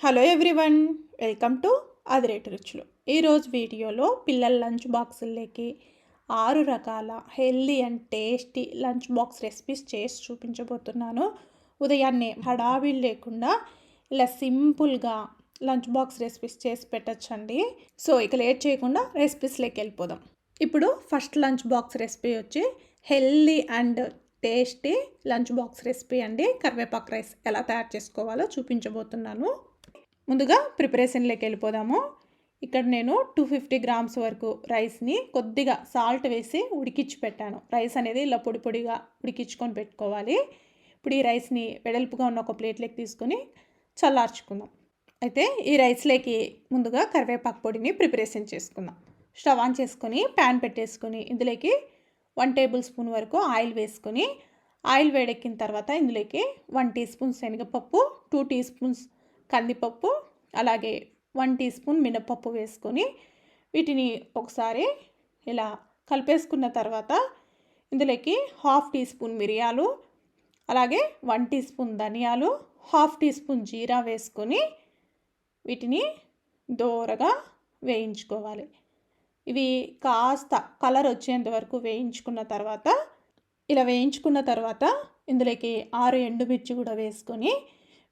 Hello everyone, welcome to అదిరేటి రుచులు. ఈరోజు వీడియోలో పిల్లల లంచ్ బాక్సుల్లోకి 6 రకాల healthy and tasty lunch box recipes చేసి చూపించబోతున్నాను. ఉదయాన్నే హడావిడి లేకుండా ఇలా సింపుల్గా లంచ్ బాక్స్ రెసిపీస్ చేసి పెట్టచ్చండి. సో ఇక లేట్ చేయకుండా రెసిపీస్లోకి వెళ్ళిపోదాం. ఇప్పుడు ఫస్ట్ లంచ్ బాక్స్ రెసిపీ వచ్చి healthy and tasty lunch box recipe అండి. కరివేపాకు రైస్ ఎలా తయారు చేసుకోవాలో చూపించబోతున్నాను. ముందుగా ప్రిపరేషన్లోకి వెళ్ళిపోదాము. ఇక్కడ నేను 250 గ్రామ్స్ వరకు రైస్ని కొద్దిగా సాల్ట్ వేసి ఉడికించి పెట్టాను. రైస్ అనేది ఇలా పొడి పొడిగా ఉడికించుకొని పెట్టుకోవాలి. ఇప్పుడు ఈ రైస్ని వెడల్పుగా ఉన్న ఒక ప్లేట్లోకి తీసుకొని చల్లార్చుకుందాం. అయితే ఈ రైస్లోకి ముందుగా కరివేపాకు పొడిని ప్రిపరేషన్ చేసుకుందాం. స్టవ్ ఆన్ చేసుకొని ప్యాన్ పెట్టేసుకొని ఇందులోకి 1 టేబుల్ స్పూన్ వరకు ఆయిల్ వేసుకొని ఆయిల్ వేడెక్కిన తర్వాత ఇందులోకి 1 టీ స్పూన్ శనగపప్పు, 2 టీ స్పూన్స్ కందిపప్పు, అలాగే 1 టీ స్పూన్ మినపప్పు వేసుకొని వీటిని ఒకసారి ఇలా కలిపేసుకున్న తర్వాత ఇందులోకి 1/2 టీ స్పూన్ మిరియాలు, అలాగే 1 టీ స్పూన్ ధనియాలు, 1/2 టీ స్పూన్ జీరా వేసుకొని వీటిని దోరగా వేయించుకోవాలి. ఇవి కాస్త కలర్ వచ్చేంత వరకు వేయించుకున్న తర్వాత ఇందులోకి 6 ఎండుమిర్చి కూడా వేసుకొని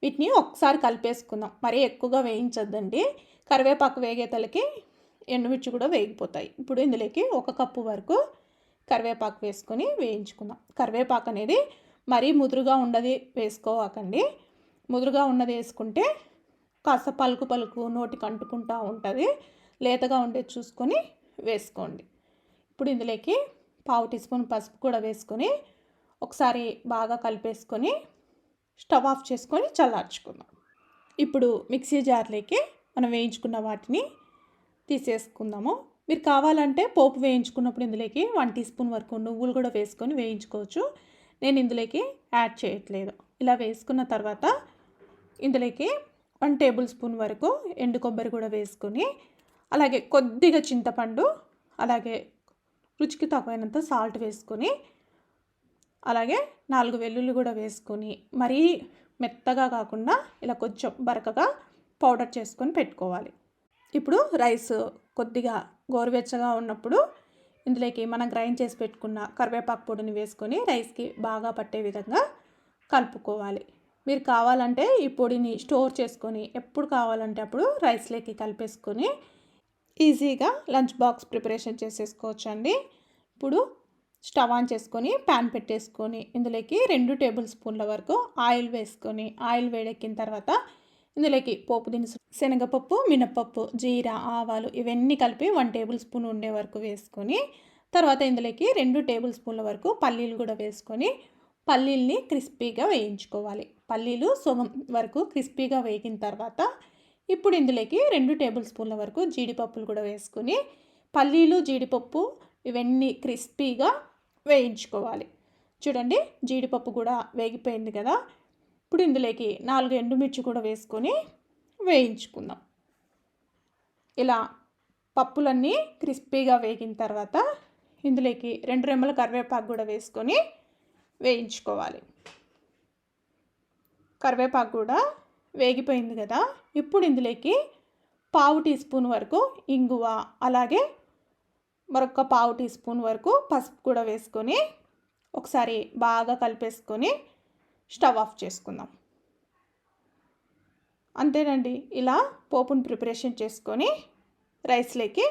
వీటిని ఒకసారి కలిపేసుకుందాం. మరీ ఎక్కువగా వేయించొద్దండి, కరివేపాకు వేగేతలకి ఎండుమిర్చి కూడా వేగిపోతాయి. ఇప్పుడు ఇందులోకి 1 కప్పు వరకు కరివేపాకు వేసుకొని వేయించుకుందాం. కరివేపాకు అనేది మరీ ముదురుగా ఉన్నది వేసుకోవాకండి. ముదురుగా ఉన్నది వేసుకుంటే కాస్త పలుకు పలుకు నోటికి అంటుకుంటూ ఉంటుంది. లేతగా ఉండేది చూసుకొని వేసుకోండి. ఇప్పుడు ఇందులోకి 1/2 టీ స్పూన్ పసుపు కూడా వేసుకొని ఒకసారి బాగా కలిపేసుకొని స్టవ్ ఆఫ్ చేసుకొని చల్లార్చుకుందాం. ఇప్పుడు మిక్సీ జార్లోకి మనం వేయించుకున్న వాటిని తీసేసుకుందాము. మీరు కావాలంటే పోపు వేయించుకున్నప్పుడు ఇందులోకి 1 టీ స్పూన్ వరకు నువ్వులు కూడా వేసుకొని వేయించుకోవచ్చు. నేను ఇందులోకి యాడ్ చేయట్లేదు. ఇలా వేసుకున్న తర్వాత ఇందులోకి 1 టేబుల్ స్పూన్ వరకు ఎండు కొబ్బరి కూడా వేసుకొని అలాగే కొద్దిగా చింతపండు, అలాగే రుచికి తగినంత సాల్ట్ వేసుకొని అలాగే 4 వెల్లుల్లి కూడా వేసుకొని మరీ మెత్తగా కాకుండా ఇలా కొంచెం బరకగా పౌడర్ చేసుకొని పెట్టుకోవాలి. ఇప్పుడు రైస్ కొద్దిగా గోరువెచ్చగా ఉన్నప్పుడు ఇందులోకి మనం గ్రైండ్ చేసి పెట్టుకున్న కరివేపాకు పొడిని వేసుకొని రైస్కి బాగా పట్టే విధంగా కలుపుకోవాలి. మీరు కావాలంటే ఈ పొడిని స్టోర్ చేసుకొని ఎప్పుడు కావాలంటే అప్పుడు రైస్లోకి కలిపేసుకొని ఈజీగా లంచ్ బాక్స్ ప్రిపరేషన్ చేసేసుకోవచ్చు అండి. ఇప్పుడు స్టవ్ ఆన్ చేసుకొని ప్యాన్ పెట్టేసుకొని ఇందులోకి 2 టేబుల్ స్పూన్ల వరకు ఆయిల్ వేసుకొని ఆయిల్ వేడెక్కిన తర్వాత ఇందులోకి పోపు దినుసు శనగపప్పు, మినపప్పు, జీరా, ఆవాలు ఇవన్నీ కలిపి 1 టేబుల్ స్పూన్ ఉండే వరకు వేసుకొని తర్వాత ఇందులోకి 2 టేబుల్ స్పూన్ల వరకు పల్లీలు కూడా వేసుకొని పల్లీల్ని క్రిస్పీగా వేయించుకోవాలి. పల్లీలు సగం వరకు క్రిస్పీగా వేగిన తర్వాత ఇప్పుడు ఇందులోకి 2 టేబుల్ స్పూన్ల వరకు జీడిపప్పులు కూడా వేసుకొని పల్లీలు, జీడిపప్పు ఇవన్నీ క్రిస్పీగా వేయించుకోవాలి. చూడండి, జీడిపప్పు కూడా వేగిపోయింది కదా. ఇప్పుడు ఇందులోకి 4 ఎండుమిర్చి కూడా వేసుకొని వేయించుకుందాం. ఇలా పప్పులన్నీ క్రిస్పీగా వేగిన తర్వాత ఇందులోకి 2 రెమ్మల కరివేపాకు కూడా వేసుకొని వేయించుకోవాలి. కరివేపాకు కూడా వేగిపోయింది కదా. ఇప్పుడు ఇందులోకి 1/2 టీ స్పూన్ వరకు ఇంగువ, అలాగే మరొక 1/2 టీ స్పూన్ వరకు పసుపు కూడా వేసుకొని ఒకసారి బాగా కలిపేసుకొని స్టవ్ ఆఫ్ చేసుకుందాం. అంతేనండి, ఇలా పోపును ప్రిపరేషన్ చేసుకొని రైస్లోకి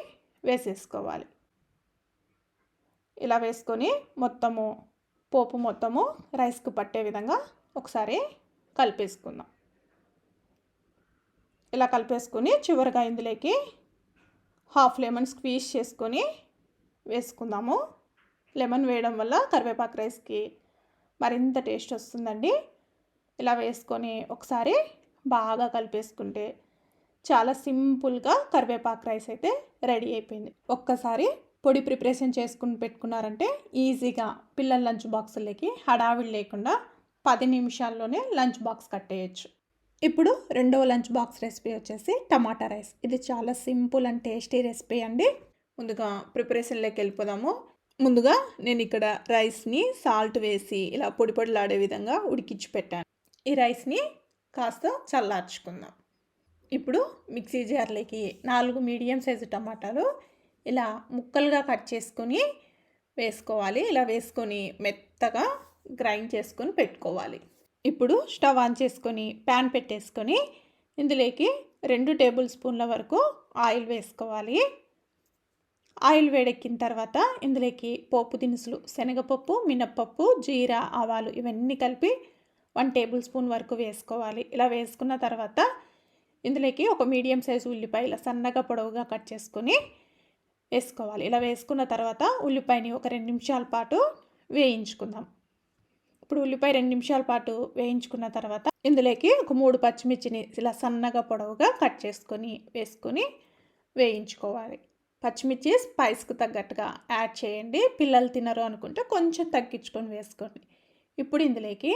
వేసేసుకోవాలి. ఇలా వేసుకొని పోపు మొత్తము రైస్కు పట్టే విధంగా ఒకసారి కలిపేసుకుందాం. ఇలా కలిపేసుకొని చివరిగా ఇందులోకి 1/2 లెమన్ స్క్వీజ్ చేసుకొని వేసుకుందాము. లెమన్ వేయడం వల్ల కరివేపాకు రైస్కి మరింత టేస్ట్ వస్తుందండి. ఇలా వేసుకొని ఒకసారి బాగా కలిపేసుకుంటే చాలా సింపుల్గా కరివేపాకు రైస్ అయితే రెడీ అయిపోయింది. ఒక్కసారి పొడి ప్రిపరేషన్ చేసుకుని పెట్టుకున్నారంటే ఈజీగా పిల్లల లంచ్ బాక్సులకి హడావిడి లేకుండా 10 నిమిషాల్లోనే లంచ్ బాక్స్ కట్టేయచ్చు. ఇప్పుడు రెండవ లంచ్ బాక్స్ రెసిపీ వచ్చేసి టమాటా రైస్. ఇది చాలా సింపుల్ అండ్ టేస్టీ రెసిపీ అండి. ముందుగా ప్రిపరేషన్లోకి వెళ్ళిపోదాము. ముందుగా నేను ఇక్కడ రైస్ని సాల్ట్ వేసి ఇలా పొడి పొడిలాడే విధంగా ఉడికించి పెట్టాను. ఈ రైస్ని కాస్త చల్లార్చుకుందాం. ఇప్పుడు మిక్సీ జార్లోకి 4 మీడియం సైజు టమాటాలు ఇలా ముక్కలుగా కట్ చేసుకొని వేసుకోవాలి. ఇలా వేసుకొని మెత్తగా గ్రైండ్ చేసుకొని పెట్టుకోవాలి. ఇప్పుడు స్టవ్ ఆన్ చేసుకొని ప్యాన్ పెట్టేసుకొని ఇందులోకి 2 టేబుల్ స్పూన్ల వరకు ఆయిల్ వేసుకోవాలి. ఆయిల్ వేడెక్కిన తర్వాత ఇందులోకి పోపు దినుసులు శనగపప్పు, మినప్పప్పు, జీరా, ఆవాలు ఇవన్నీ కలిపి 1 టేబుల్ స్పూన్ వరకు వేసుకోవాలి. ఇలా వేసుకున్న తర్వాత ఇందులోకి ఒక మీడియం సైజు ఉల్లిపాయలు సన్నగా పొడవుగా కట్ చేసుకొని వేసుకోవాలి. ఇలా వేసుకున్న తర్వాత ఉల్లిపాయని ఒక 2 నిమిషాల పాటు వేయించుకుందాం. ఇప్పుడు ఉల్లిపాయ 2 నిమిషాల పాటు వేయించుకున్న తర్వాత ఇందులోకి ఒక 3 పచ్చిమిర్చిని ఇలా సన్నగా పొడవుగా కట్ చేసుకొని వేసుకొని వేయించుకోవాలి. పచ్చిమిర్చి స్పైస్కి తగ్గట్టుగా యాడ్ చేయండి. పిల్లలు తినరు అనుకుంటే కొంచెం తగ్గించుకొని వేసుకోండి. ఇప్పుడు ఇందులోకి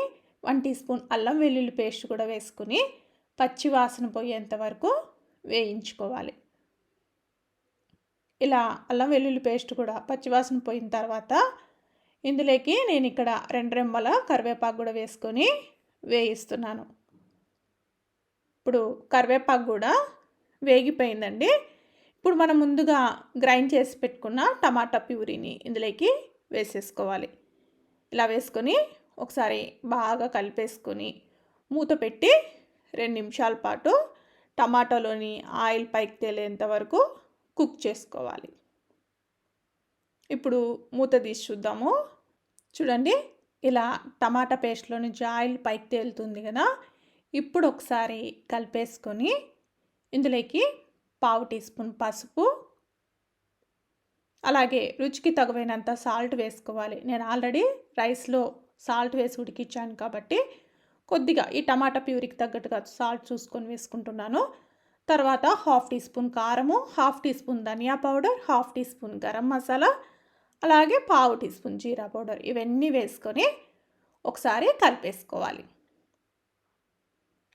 1 టీ స్పూన్ అల్లం వెల్లుల్లి పేస్ట్ కూడా వేసుకుని పచ్చి వాసన పోయేంత వరకు వేయించుకోవాలి. ఇలా అల్లం వెల్లుల్లి పేస్ట్ కూడా పచ్చివాసన పోయిన తర్వాత ఇందులోకి నేను ఇక్కడ 2 రెమ్మల కరివేపాకు కూడా వేసుకొని వేయిస్తున్నాను. ఇప్పుడు కరివేపాకు కూడా వేగిపోయిందండి. ఇప్పుడు మనం ముందుగా గ్రైండ్ చేసి పెట్టుకున్న టమాటా ప్యూరీని ఇందులోకి వేసేసుకోవాలి. ఇలా వేసుకొని ఒకసారి బాగా కలిపేసుకొని మూత పెట్టి 2 నిమిషాల పాటు టమాటాలోని ఆయిల్ పైకి తేలేంత వరకు కుక్ చేసుకోవాలి. ఇప్పుడు మూత తీసి చూద్దాము. చూడండి, ఇలా టమాటా పేస్ట్లో నుంచి ఆయిల్ పైకి తేలుతుంది కదా. ఇప్పుడు ఒకసారి కలిపేసుకొని ఇందులోకి 1/2 టీ స్పూన్ పసుపు, అలాగే రుచికి తగినంత సాల్ట్ వేసుకోవాలి. నేను ఆల్రెడీ రైస్లో సాల్ట్ వేసి ఉడికించాను కాబట్టి కొద్దిగా ఈ టమాటా ప్యూరీకి తగ్గట్టుగా సాల్ట్ చూసుకొని వేసుకుంటున్నాను. తర్వాత 1/2 టీ స్పూన్ కారము, 1/2 టీ స్పూన్ ధనియా powder, 1/2 teaspoon garam masala, అలాగే 1/2 టీ స్పూన్ జీరా పౌడర్ ఇవన్నీ వేసుకొని ఒకసారి కలిపేసుకోవాలి.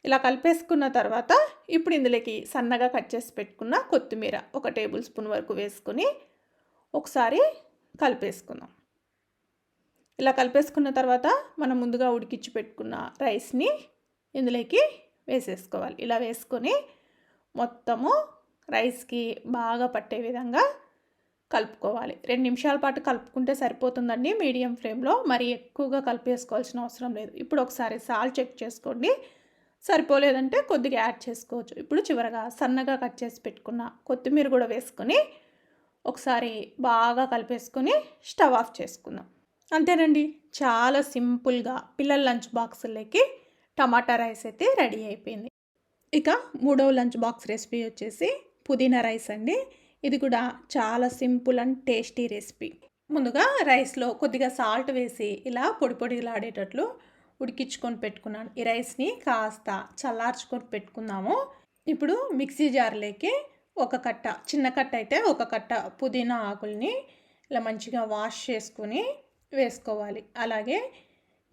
ఇలా కలిపేసుకున్న తర్వాత ఇప్పుడు ఇందులోకి సన్నగా కట్ చేసి పెట్టుకున్న కొత్తిమీర 1 టేబుల్ స్పూన్ వరకు వేసుకొని ఒకసారి కలిపేసుకుందాం. ఇలా కలిపేసుకున్న తర్వాత మనం ముందుగా ఉడికించి పెట్టుకున్న రైస్ని ఇందులోకి వేసేసుకోవాలి. ఇలా వేసుకొని మొత్తము రైస్కి బాగా పట్టే విధంగా కలుపుకోవాలి. 2 నిమిషాల పాటు కలుపుకుంటే సరిపోతుందండి మీడియం ఫ్లేమ్లో. మరి ఎక్కువగా కలిపేసుకోవాల్సిన అవసరం లేదు. ఇప్పుడు ఒకసారి సాల్ట్ చెక్ చేసుకోండి. సరిపోలేదంటే కొద్దిగా యాడ్ చేసుకోవచ్చు. ఇప్పుడు చివరగా సన్నగా కట్ చేసి పెట్టుకున్న కొత్తిమీర కూడా వేసుకొని ఒకసారి బాగా కలిపేసుకొని స్టవ్ ఆఫ్ చేసుకుందాం. అంతేనండి, చాలా సింపుల్గా పిల్లల లంచ్ బాక్సులకి టమాటా రైస్ అయితే రెడీ అయిపోయింది. ఇక 3వ లంచ్ బాక్స్ రెసిపీ వచ్చేసి పుదీనా రైస్ అండి. ఇది కూడా చాలా సింపుల్ అండ్ టేస్టీ రెసిపీ. ముందుగా రైస్లో కొద్దిగా సాల్ట్ వేసి ఇలా పొడి పొడిలాడేటట్లు ఉడికించుకొని పెట్టుకున్నాను. ఈ రైస్ని కాస్త చల్లార్చుకొని పెట్టుకుందాము. ఇప్పుడు మిక్సీ జార్లోకి ఒక కట్ట, చిన్న కట్ట అయితే ఒక కట్ట పుదీనా ఆకుల్ని ఇలా మంచిగా వాష్ చేసుకొని వేసుకోవాలి. అలాగే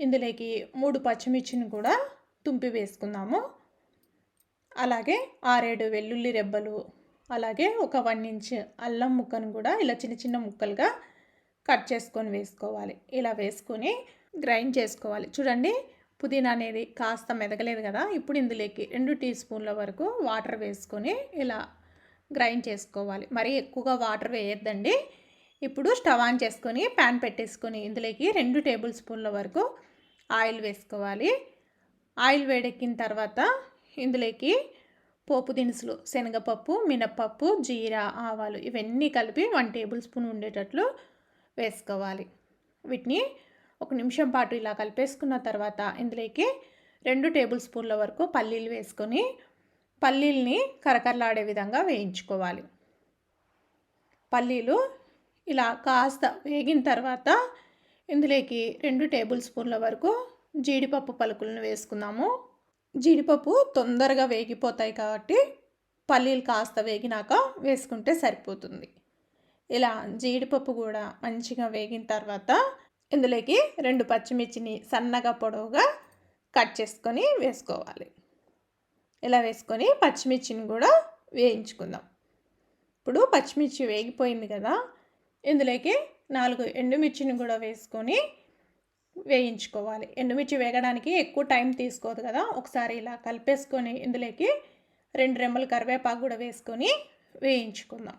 ఇందులోకి 3 పచ్చిమిర్చిని కూడా తుంపి వేసుకుందాము. అలాగే 6-7 వెల్లుల్లి రెబ్బలు, అలాగే ఒక 1 ఇంచ్ అల్లం ముక్కను కూడా ఇలా చిన్న చిన్న ముక్కలుగా కట్ చేసుకొని వేసుకోవాలి. ఇలా వేసుకొని గ్రైండ్ చేసుకోవాలి. చూడండి, పుదీనా అనేది కాస్త మెదగలేదు కదా. ఇప్పుడు ఇందులోకి 2 టీ స్పూన్ల వరకు వాటర్ వేసుకొని ఇలా గ్రైండ్ చేసుకోవాలి. మరీ ఎక్కువగా వాటర్ వేయొద్దండి. ఇప్పుడు స్టవ్ ఆన్ చేసుకొని ప్యాన్ పెట్టేసుకొని ఇందులోకి 2 టేబుల్ స్పూన్ల వరకు ఆయిల్ వేసుకోవాలి. ఆయిల్ వేడెక్కిన తర్వాత ఇందులోకి పోపు దినుసులు శనగపప్పు, మినప్పప్పు, జీరా, ఆవాలు ఇవన్నీ కలిపి 1 టేబుల్ స్పూన్ ఉండేటట్లు వేసుకోవాలి. వీటిని 1 నిమిషం పాటు ఇలా కలిపేసుకున్న తర్వాత ఇందులోకి 2 టేబుల్ స్పూన్ల వరకు పల్లీలు వేసుకొని పల్లీల్ని కరకరలాడే విధంగా వేయించుకోవాలి. పల్లీలు ఇలా కాస్త వేగిన తర్వాత ఇందులోకి 2 టేబుల్ స్పూన్ల వరకు జీడిపప్పు పలుకులను వేసుకుందాము. జీడిపప్పు తొందరగా వేగిపోతాయి కాబట్టి పల్లీలు కాస్త వేగినాక వేసుకుంటే సరిపోతుంది. ఇలా జీడిపప్పు కూడా మంచిగా వేగిన తర్వాత ఇందులోకి 2 పచ్చిమిర్చిని సన్నగా పొడవుగా కట్ చేసుకొని వేసుకోవాలి. ఇలా వేసుకొని పచ్చిమిర్చిని కూడా వేయించుకుందాం. ఇప్పుడు పచ్చిమిర్చి వేగిపోయింది కదా, ఇందులోకి 4 ఎండుమిర్చిని కూడా వేసుకొని వేయించుకోవాలి. ఎండుమిర్చి వేగడానికి ఎక్కువ టైం తీసుకోదు కదా. ఒకసారి ఇలా కలిపేసుకొని ఇందులోకి 2 రెమ్మలు కరివేపాకు కూడా వేసుకొని వేయించుకుందాం.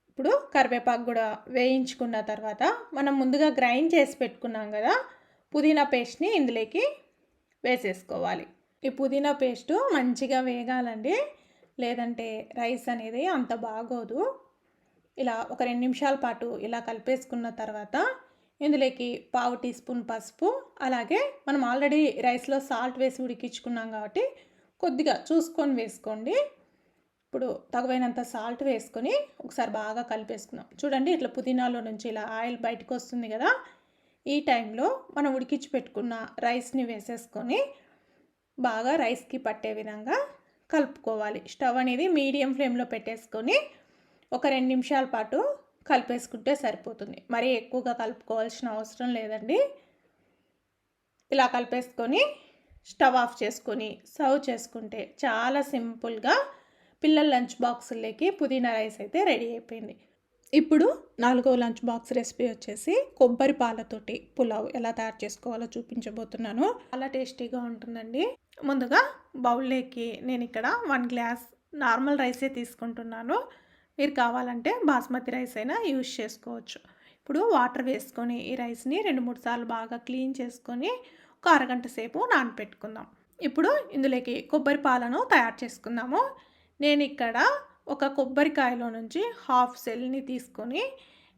ఇప్పుడు కరివేపాకు కూడా వేయించుకున్న తర్వాత మనం ముందుగా గ్రైండ్ చేసి పెట్టుకున్నాం కదా పుదీనా పేస్ట్ని ఇందులోకి వేసేసుకోవాలి. ఈ పుదీనా పేస్టు మంచిగా వేగాలండి, లేదంటే రైస్ అనేది అంత బాగోదు. ఇలా ఒక 2 నిమిషాల పాటు ఇలా కలిపేసుకున్న తర్వాత ఇందులోకి పావు టీ స్పూన్ పసుపు, అలాగే మనం ఆల్రెడీ రైస్లో సాల్ట్ వేసి ఉడికించుకున్నాం కాబట్టి కొద్దిగా చూసుకొని వేసుకోండి. ఇప్పుడు తగినంత సాల్ట్ వేసుకొని ఒకసారి బాగా కలిపేసుకుందాం. చూడండి ఇట్లా పుదీనాలో నుంచి ఇలా ఆయిల్ బయటకు వస్తుంది కదా, ఈ టైంలో మనం ఉడికించి పెట్టుకున్న రైస్ని వేసేసుకొని బాగా రైస్కి పట్టే విధంగా కలుపుకోవాలి. స్టవ్ అనేది మీడియం ఫ్లేమ్లో పెట్టేసుకొని ఒక 2 నిమిషాల పాటు కలిపేసుకుంటే సరిపోతుంది. మరీ ఎక్కువగా కలుపుకోవాల్సిన అవసరం లేదండి. ఇలా కలిపేసుకొని స్టవ్ ఆఫ్ చేసుకొని సర్వ్ చేసుకుంటే చాలా సింపుల్గా పిల్లల లంచ్ బాక్సుల్లోకి పుదీనా రైస్ అయితే రెడీ అయిపోయింది. ఇప్పుడు 4వ లంచ్ బాక్స్ రెసిపీ వచ్చేసి కొబ్బరి పాలతోటి పులావ్ ఎలా తయారు చేసుకోవాలో చూపించబోతున్నాను. చాలా టేస్టీగా ఉంటుందండి. ముందుగా బౌల్లోకి నేను ఇక్కడ 1 గ్లాస్ నార్మల్ రైసే తీసుకుంటున్నాను. మీరు కావాలంటే బాస్మతి రైస్ అయినా యూజ్ చేసుకోవచ్చు. ఇప్పుడు వాటర్ వేసుకొని ఈ రైస్ని 2-3 సార్లు బాగా క్లీన్ చేసుకొని ఒక అరగంట సేపు నానపెట్టుకుందాం. ఇప్పుడు ఇందులోకి కొబ్బరి పాలను తయారు చేసుకుందాము. నేను ఇక్కడ ఒక కొబ్బరికాయలో నుంచి హాఫ్ సెల్ని తీసుకొని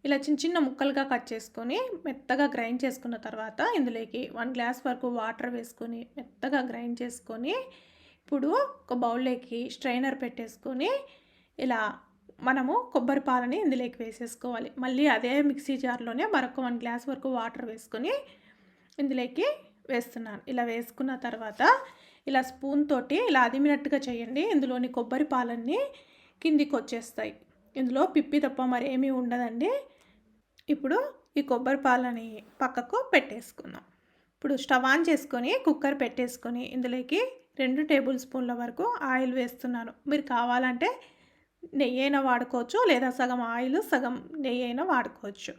ఇలా చిన్న చిన్న ముక్కలుగా కట్ చేసుకొని మెత్తగా గ్రైండ్ చేసుకున్న తర్వాత ఇందులోకి 1 గ్లాస్ వరకు వాటర్ వేసుకొని మెత్తగా గ్రైండ్ చేసుకొని ఇప్పుడు ఒక బౌల్లోకి స్ట్రైనర్ పెట్టేసుకొని ఇలా మనము కొబ్బరి పాలని ఇందులోకి వేసేసుకోవాలి. మళ్ళీ అదే మిక్సీ జార్లోనే మరొక 1 గ్లాస్ వరకు వాటర్ వేసుకొని ఇందులోకి వేస్తున్నాను. ఇలా వేసుకున్న తర్వాత ఇలా స్పూన్ తోటి ఇలా అదిమినట్టుగా చేయండి. ఇందులోని కొబ్బరి పాలన్నీ కిందికి వచ్చేస్తాయి. ఇందులో పిప్పి తప్ప మరేమీ ఉండదండి. ఇప్పుడు ఈ కొబ్బరి పాలని పక్కకు పెట్టేసుకుందాం. ఇప్పుడు స్టవ్ ఆన్ చేసుకొని కుక్కర్ పెట్టేసుకొని ఇందులోకి 2 టేబుల్ స్పూన్ల వరకు ఆయిల్ వేస్తున్నాను. మీరు కావాలంటే నెయ్యి అయినా వాడుకోవచ్చు, లేదా సగం ఆయిల్ సగం నెయ్యి అయినా వాడుకోవచ్చు.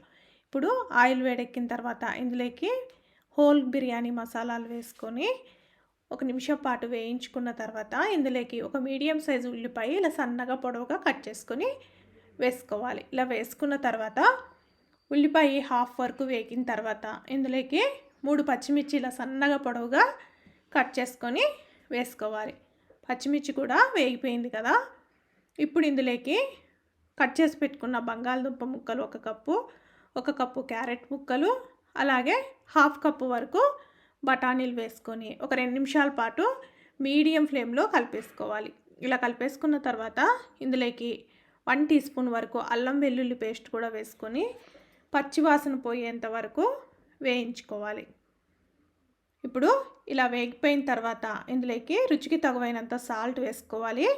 ఇప్పుడు ఆయిల్ వేడెక్కిన తర్వాత ఇందులోకి హోల్ బిర్యానీ మసాలాలు వేసుకొని 1 నిమిషం పాటు వేయించుకున్న తర్వాత ఇందులోకి ఒక మీడియం సైజు ఉల్లిపాయ ఇలా సన్నగా పొడవుగా కట్ చేసుకొని వేసుకోవాలి. ఇలా వేసుకున్న తర్వాత ఉల్లిపాయ హాఫ్ వరకు వేగిన తర్వాత ఇందులోకి 3 పచ్చిమిర్చి ఇలా సన్నగా పొడవుగా కట్ చేసుకొని వేసుకోవాలి. పచ్చిమిర్చి కూడా వేగిపోయింది కదా. ఇప్పుడు ఇందులోకి కట్ చేసి పెట్టుకున్న బంగాళదుంప ముక్కలు 1 కప్పు, 1 కప్పు క్యారెట్ ముక్కలు, అలాగే హాఫ్ కప్పు వరకు బఠానీలు వేసుకొని ఒక 2 నిమిషాల పాటు మీడియం ఫ్లేమ్లో కలిపేసుకోవాలి. ఇలా కలిపేసుకున్న తర్వాత ఇందులోకి 1 టీ స్పూన్ వరకు అల్లం వెల్లుల్లి పేస్ట్ కూడా వేసుకొని పచ్చివాసన పోయేంత వరకు వేయించుకోవాలి. ఇప్పుడు ఇలా వేగిపోయిన తర్వాత ఇందులోకి రుచికి తగినంత సాల్ట్ వేసుకోవాలి.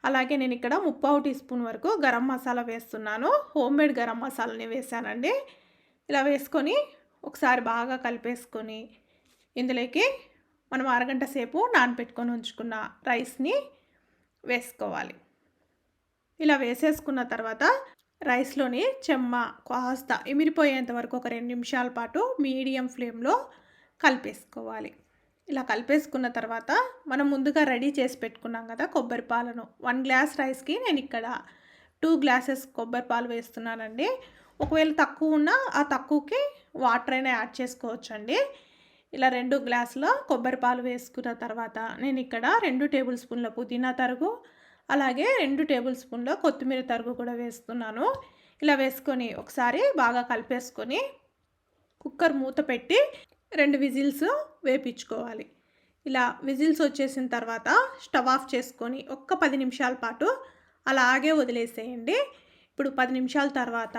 అలాగే నేను ఇక్కడ 3/4 టీ స్పూన్ వరకు గరం మసాలా వేస్తున్నాను. హోమ్మేడ్ గరం మసాలాని వేసానండి. ఇలా వేసుకొని ఒకసారి బాగా కలిపేసుకొని ఇందులోకి మనం అరగంట సేపు నానబెట్టుకొని ఉంచుకున్న రైస్ని వేసుకోవాలి. ఇలా వేసేసుకున్న తర్వాత రైస్లోని చెమ్మ కాస్త ఇమిరిపోయేంత వరకు ఒక 2 నిమిషాల పాటు మీడియం ఫ్లేమ్లో కలిపేసుకోవాలి. ఇలా కలిపేసుకున్న తర్వాత మనం ముందుగా రెడీ చేసి పెట్టుకున్నాం కదా కొబ్బరి పాలను, 1 గ్లాస్ రైస్కి నేను ఇక్కడ 2 గ్లాసెస్ కొబ్బరి పాలు వేస్తున్నానండి. ఒకవేళ తక్కువ ఉన్నా ఆ తక్కువకి వాటర్ అయినా యాడ్ చేసుకోవచ్చండి. ఇలా 2 గ్లాసుల కొబ్బరి పాలు వేసుకున్న తర్వాత నేను ఇక్కడ 2 టేబుల్ స్పూన్ల పుదీనా తరుగు, అలాగే 2 టేబుల్ స్పూన్ల కొత్తిమీర తరుగు కూడా వేస్తున్నాను. ఇలా వేసుకొని ఒకసారి బాగా కలిపేసుకొని కుక్కర్ మూత పెట్టి 2 విజిల్స్ వేపించుకోవాలి. ఇలా విజిల్స్ వచ్చేసిన తర్వాత స్టవ్ ఆఫ్ చేసుకొని ఒక్క 10 నిమిషాల పాటు అలాగే వదిలేసేయండి. ఇప్పుడు 10 నిమిషాల తర్వాత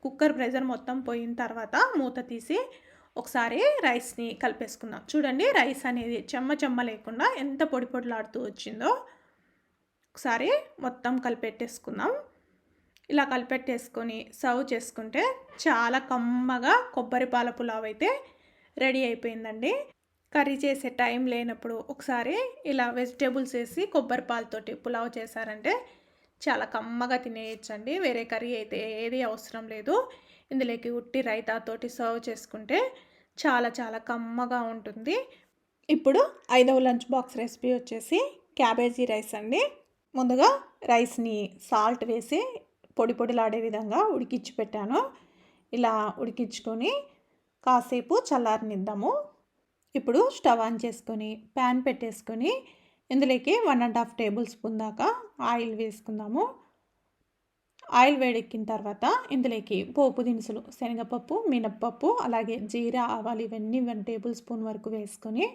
కుక్కర్ ప్రెషర్ మొత్తం పోయిన తర్వాత మూత తీసి ఒకసారి రైస్ని కలిపేసుకుందాం. చూడండి రైస్ అనేది చెమ్మ చెమ్మ లేకుండా ఎంత పొడి పొడిలాడుతూ వచ్చిందో. ఒకసారి మొత్తం కలిపెట్టేసుకుందాం. ఇలా కలిపెట్టేసుకొని సర్వ్ చేసుకుంటే చాలా కమ్మగా కొబ్బరి పాల పులావ్ అయితే రెడీ అయిపోయిందండి. కర్రీ చేసే టైం లేనప్పుడు ఒకసారి ఇలా వెజిటేబుల్స్ వేసి కొబ్బరి పాలతోటి పులావ్ చేశారంటే చాలా కమ్మగా తినేయచ్చండి. వేరే కర్రీ అయితే ఏది అవసరం లేదు. ఇందులోకి ఉట్టి రైతాతోటి సర్వ్ చేసుకుంటే చాలా చాలా కమ్మగా ఉంటుంది. ఇప్పుడు 5వ లంచ్ బాక్స్ రెసిపీ వచ్చేసి క్యాబేజీ రైస్ అండి. ముందుగా రైస్ని సాల్ట్ వేసి పొడి పొడిలాడే విధంగా ఉడికించి పెట్టాను. ఇలా ఉడికించుకొని కాసేపు చల్లారనిద్దాము. ఇప్పుడు స్టవ్ ఆన్ చేసుకొని ప్యాన్ పెట్టేసుకొని ఇందులోకి 1½ టేబుల్ స్పూన్ దాకా ఆయిల్ వేసుకుందాము. ఆయిల్ వేడెక్కిన తర్వాత ఇందులోకి పోపు దినుసులు శనగపప్పు, మినప్పప్పు, అలాగే జీరా, ఆవాలు ఇవన్నీ 1 టేబుల్ స్పూన్ వరకు వేసుకొని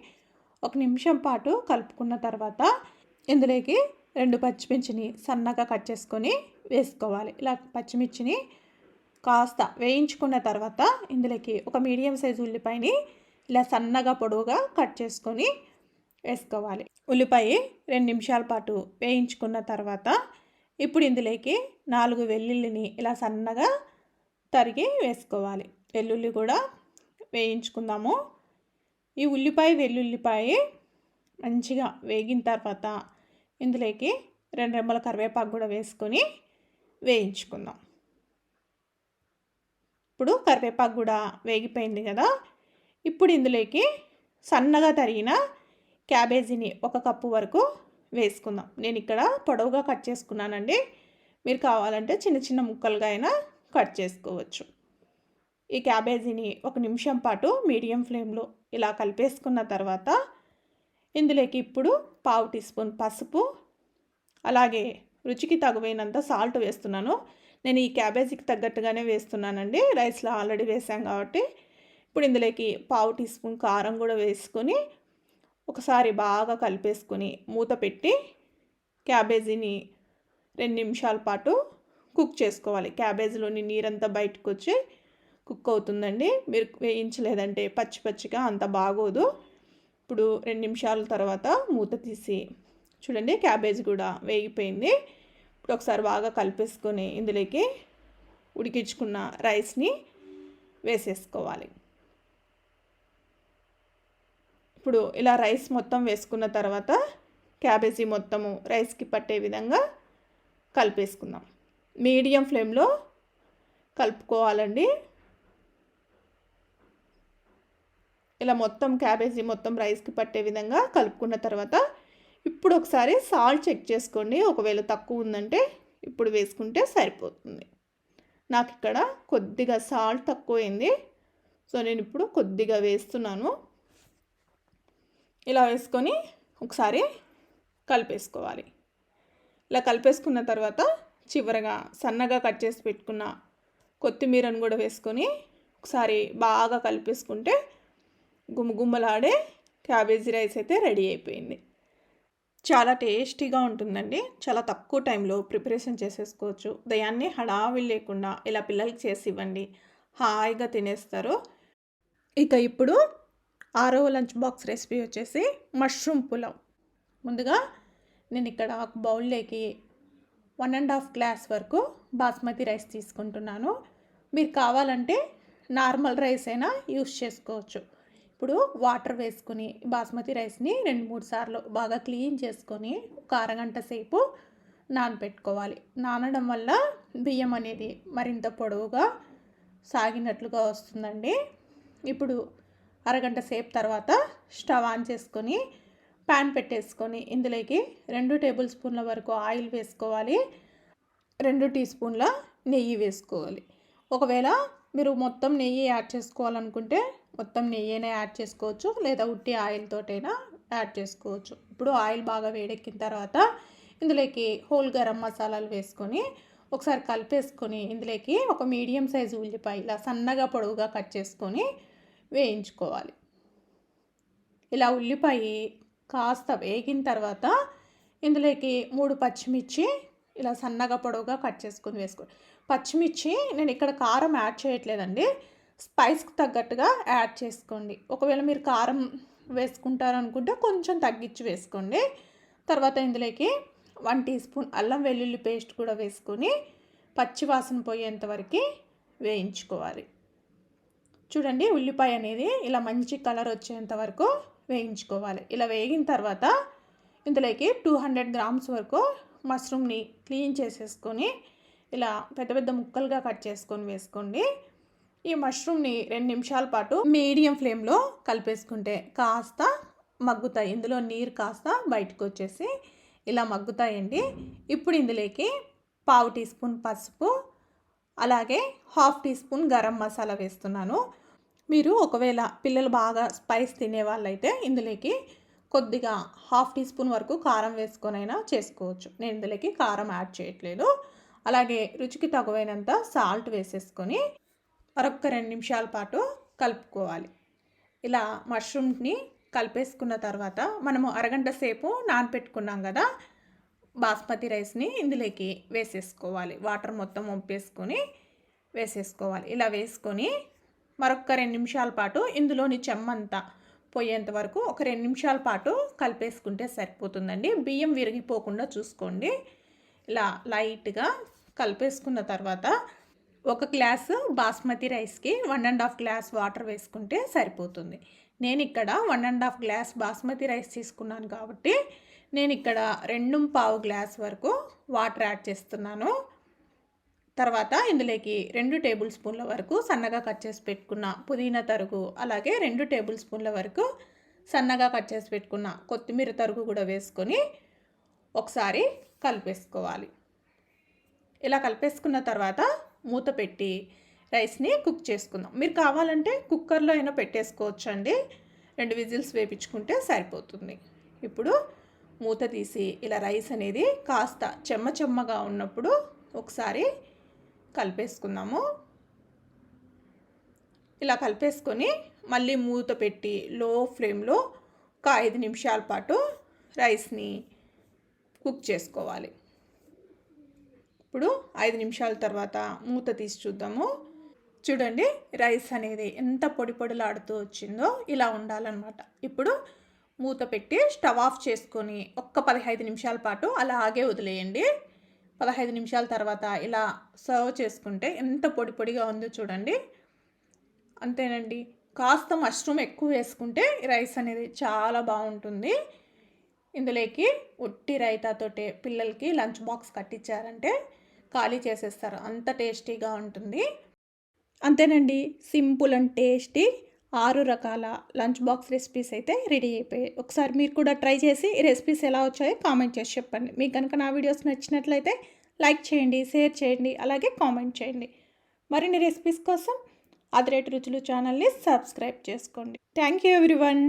1 నిమిషం పాటు కలుపుకున్న తర్వాత ఇందులోకి 2 పచ్చిమిర్చిని సన్నగా కట్ చేసుకొని వేసుకోవాలి. ఇలా పచ్చిమిర్చిని కాస్త వేయించుకున్న తర్వాత ఇందులోకి ఒక మీడియం సైజు ఉల్లిపాయని ఇలా సన్నగా పొడవుగా కట్ చేసుకొని వేసుకోవాలి. ఉల్లిపాయ 2 నిమిషాల పాటు వేయించుకున్న తర్వాత ఇప్పుడు ఇందులోకి 4 వెల్లుల్లిని ఇలా సన్నగా తరిగి వేసుకోవాలి. వెల్లుల్లి కూడా వేయించుకుందాము. ఈ ఉల్లిపాయ వెల్లుల్లిపాయ మంచిగా వేగిన తర్వాత ఇందులోకి 2 రెమ్మల కరివేపాకు కూడా వేసుకొని వేయించుకుందాం. ఇప్పుడు కరివేపాకు కూడా వేగిపోయింది కదా. ఇప్పుడు ఇందులోకి సన్నగా తరిగిన క్యాబేజీని 1 కప్పు వరకు వేసుకుందాం. నేను ఇక్కడ పొడవుగా కట్ చేసుకున్నానండి. మీరు కావాలంటే చిన్న చిన్న ముక్కలుగా అయినా కట్ చేసుకోవచ్చు. ఈ క్యాబేజీని 1 నిమిషం పాటు మీడియం ఫ్లేమ్లో ఇలా కలిపేసుకున్న తర్వాత ఇందులోకి ఇప్పుడు 1/2 టీ స్పూన్ పసుపు, అలాగే రుచికి తగువైనంత సాల్ట్ వేస్తున్నాను. నేను ఈ క్యాబేజీకి తగ్గట్టుగానే వేస్తున్నానండి. రైస్లో ఆల్రెడీ వేసాం కాబట్టి. ఇప్పుడు ఇందులోకి 1/2 టీ స్పూన్ కారం కూడా వేసుకొని ఒకసారి బాగా కలిపేసుకొని మూత పెట్టి క్యాబేజీని 2 నిమిషాల పాటు కుక్ చేసుకోవాలి. క్యాబేజీలోని నీరంతా బయటకు వచ్చి కుక్ అవుతుందండి. మీరు వేయించలేదంటే పచ్చి పచ్చిగా అంత బాగోదు. ఇప్పుడు 2 నిమిషాల తర్వాత మూత తీసి చూడండి, క్యాబేజీ కూడా వేగిపోయింది. ఇప్పుడు ఒకసారి బాగా కలిపేసుకొని ఇందులోకి ఉడికించుకున్న రైస్ని వేసేసుకోవాలి. ఇప్పుడు ఇలా రైస్ మొత్తం వేసుకున్న తర్వాత క్యాబేజీ మొత్తము రైస్కి పట్టే విధంగా కలిపేసుకుందాం. మీడియం ఫ్లేమ్లో కలుపుకోవాలండి. ఇలా మొత్తం క్యాబేజీ మొత్తం రైస్కి పట్టే విధంగా కలుపుకున్న తర్వాత ఇప్పుడు ఒకసారి సాల్ట్ చెక్ చేసుకోండి. ఒకవేళ తక్కువ ఉందంటే ఇప్పుడు వేసుకుంటే సరిపోతుంది. నాకు ఇక్కడ కొద్దిగా సాల్ట్ తక్కువైంది, సో నేను ఇప్పుడు కొద్దిగా వేస్తున్నాను. ఇలా వేసుకొని ఒకసారి కలిపేసుకోవాలి. ఇలా కలిపేసుకున్న తర్వాత చివరగా సన్నగా కట్ చేసి పెట్టుకున్న కొత్తిమీరను కూడా వేసుకొని ఒకసారి బాగా కలిపేసుకుంటే గుమ్మగుమ్మలాడే క్యాబేజీ రైస్ అయితే రెడీ అయిపోయింది. చాలా టేస్టీగా ఉంటుందండి. చాలా తక్కువ టైంలో ప్రిపరేషన్ చేసేసుకోవచ్చు. ఉదయాన్నే హడావిడి లేకుండా ఇలా పిల్లలకి చేసి ఇవ్వండి, హాయిగా తినేస్తారు. ఇక ఇప్పుడు 6వ లంచ్ బాక్స్ రెసిపీ వచ్చేసి మష్రూమ్ పులావ్. ముందుగా నేను ఇక్కడ ఒక బౌల్లోకి 1½ గ్లాస్ వరకు బాస్మతి రైస్ తీసుకుంటున్నాను. మీరు కావాలంటే నార్మల్ రైస్ అయినా యూస్ చేసుకోవచ్చు. ఇప్పుడు వాటర్ వేసుకొని బాస్మతి రైస్ని 2-3 సార్లు బాగా క్లీన్ చేసుకొని ఒక అరగంట సేపు నానబెట్టుకోవాలి. నానడం వల్ల బియ్యం అనేది మరింత పొడవుగా సాగినట్లుగా వస్తుందండి. ఇప్పుడు అరగంట సేపు తర్వాత స్టవ్ ఆన్ చేసుకొని ప్యాన్ పెట్టేసుకొని ఇందులోకి 2 టేబుల్ స్పూన్ల వరకు ఆయిల్ వేసుకోవాలి. 2 టీ స్పూన్ల నెయ్యి వేసుకోవాలి. ఒకవేళ మీరు మొత్తం నెయ్యి యాడ్ చేసుకోవాలనుకుంటే మొత్తం నెయ్యినే యాడ్ చేసుకోవచ్చు, లేదా ఉట్టి ఆయిల్ తోటైనా యాడ్ చేసుకోవచ్చు. ఇప్పుడు ఆయిల్ బాగా వేడెక్కిన తర్వాత ఇందులోకి హోల్ గరం మసాలాలు వేసుకొని ఒకసారి కలిపేసుకొని ఇందులోకి ఒక మీడియం సైజు ఉల్లిపాయ ఇలా సన్నగా పొడవుగా కట్ చేసుకొని వేయించుకోవాలి. ఇలా ఉల్లిపాయ కాస్త వేగిన తర్వాత ఇందులోకి 3 పచ్చిమిర్చి ఇలా సన్నగా పొడవుగా కట్ చేసుకొని వేసుకోండి. పచ్చిమిర్చి నేను ఇక్కడ కారం యాడ్ చేయట్లేదండి, స్పైస్కి తగ్గట్టుగా యాడ్ చేసుకోండి. ఒకవేళ మీరు కారం వేసుకుంటారనుకుంటే కొంచెం తగ్గించి వేసుకోండి. తర్వాత ఇందులోకి 1 టీ స్పూన్ అల్లం వెల్లుల్లి పేస్ట్ కూడా వేసుకొని పచ్చి వాసన పోయేంత వరకు వేయించుకోవాలి. చూడండి, ఉల్లిపాయ అనేది ఇలా మంచి కలర్ వచ్చేంత వరకు వేయించుకోవాలి. ఇలా వేగిన తర్వాత ఇందులోకి 200 గ్రామ్స్ వరకు మష్రూమ్ని క్లీన్ చేసేసుకొని ఇలా పెద్ద పెద్ద ముక్కలుగా కట్ చేసుకొని వేసుకోండి. ఈ మష్రూమ్ని 2 నిమిషాల పాటు మీడియం ఫ్లేమ్లో కలిపేసుకుంటే కాస్త మగ్గుతాయి. ఇందులో నీరు కాస్త బయటకు వచ్చేసి ఇలా మగ్గుతాయండి. ఇప్పుడు ఇందులోకి పావు టీ స్పూన్ పసుపు, అలాగే half teaspoon garam masala వేస్తున్నాను. మీరు ఒకవేళ పిల్లలు బాగా స్పైస్ తినే వాళ్ళైతే ఇందులోకి కొద్దిగా హాఫ్ టీ స్పూన్ వరకు కారం వేసుకొనైనా చేసుకోవచ్చు. నేను ఇందులోకి కారం యాడ్ చేయట్లేదు. అలాగే రుచికి తగువైనంత సాల్ట్ వేసేసుకొని మరొక 2 నిమిషాల పాటు కలుపుకోవాలి. ఇలా మష్రూమ్ని కలిపేసుకున్న తర్వాత మనము అరగంట సేపు నానపెట్టుకున్నాం కదా బాస్మతి రైస్ని ఇందులోకి వేసేసుకోవాలి. వాటర్ మొత్తం వంపేసుకొని వేసేసుకోవాలి. ఇలా వేసుకొని మరొక 2 నిమిషాల పాటు ఇందులోని చెమ్మంతా పోయేంత వరకు ఒక 2 నిమిషాల పాటు కలిపేసుకుంటే సరిపోతుందండి. బియ్యం విరిగిపోకుండా చూసుకోండి. ఇలా లైట్గా కలిపేసుకున్న తర్వాత ఒక గ్లాసు బాస్మతి రైస్కి 1.5 గ్లాస్ వాటర్ వేసుకుంటే సరిపోతుంది. నేను ఇక్కడ 1.5 గ్లాస్ బాస్మతి రైస్ తీసుకున్నాను కాబట్టి నేను ఇక్కడ 2.25 గ్లాస్ వరకు వాటర్ యాడ్ చేస్తున్నాను. తర్వాత ఇందులోకి 2 టేబుల్ స్పూన్ల వరకు సన్నగా కట్ చేసి పెట్టుకున్న పుదీనా తరుగు, అలాగే 2 టేబుల్ స్పూన్ల వరకు సన్నగా కట్ చేసి పెట్టుకున్న కొత్తిమీర తరుగు కూడా వేసుకొని ఒకసారి కలిపేసుకోవాలి. ఇలా కలిపేసుకున్న తర్వాత మూత పెట్టి రైస్ని కుక్ చేసుకుందాం. మీరు కావాలంటే కుక్కర్లో అయినా పెట్టేసుకోవచ్చు అండి. 2 విజిల్స్ వేపించుకుంటే సరిపోతుంది. ఇప్పుడు మూత తీసి ఇలా రైస్ అనేది కాస్త చెమ్మగా ఉన్నప్పుడు ఒకసారి కలిపేసుకుందాము. ఇలా కలిపేసుకొని మళ్ళీ మూత పెట్టి లో ఫ్లేమ్లో ఒక 5 నిమిషాల పాటు రైస్ని కుక్ చేసుకోవాలి. ఇప్పుడు 5 నిమిషాల తర్వాత మూత తీసి చూద్దాము. చూడండి రైస్ అనేది ఎంత పొడిలాడుతూ వచ్చిందో ఇలా ఉండాలన్నమాట. ఇప్పుడు మూత పెట్టి స్టవ్ ఆఫ్ చేసుకొని ఒక్క 15 నిమిషాల పాటు అలాగే వదిలేయండి. 15 నిమిషాల తర్వాత ఇలా సర్వ్ చేసుకుంటే ఎంత పొడిగా ఉందో చూడండి. అంతేనండి. కాస్త మష్రూమ్ ఎక్కువ వేసుకుంటే రైస్ అనేది చాలా బాగుంటుంది. ఇందులోకి ఉట్టి రైతాతోటే పిల్లలకి లంచ్ బాక్స్ కట్టించారంటే ఖాళీ చేసేస్తారు. అంత టేస్టీగా ఉంటుంది. అంతేనండి. సింపుల్ అండ్ టేస్టీ 6 రకాల లంచ్ బాక్స్ రెసిపీస్ అయితే రెడీ అయిపోయాయి. ఒకసారి మీరు కూడా ట్రై చేసి ఈ రెసిపీస్ ఎలా వచ్చాయో కామెంట్ చేసి చెప్పండి. మీకు కనుక నా వీడియోస్ నచ్చినట్లయితే లైక్ చేయండి, షేర్ చేయండి, అలాగే కామెంట్ చేయండి. మరిన్ని రెసిపీస్ కోసం అదిరేటి రుచులు ఛానల్ని సబ్స్క్రైబ్ చేసుకోండి. Thank you everyone.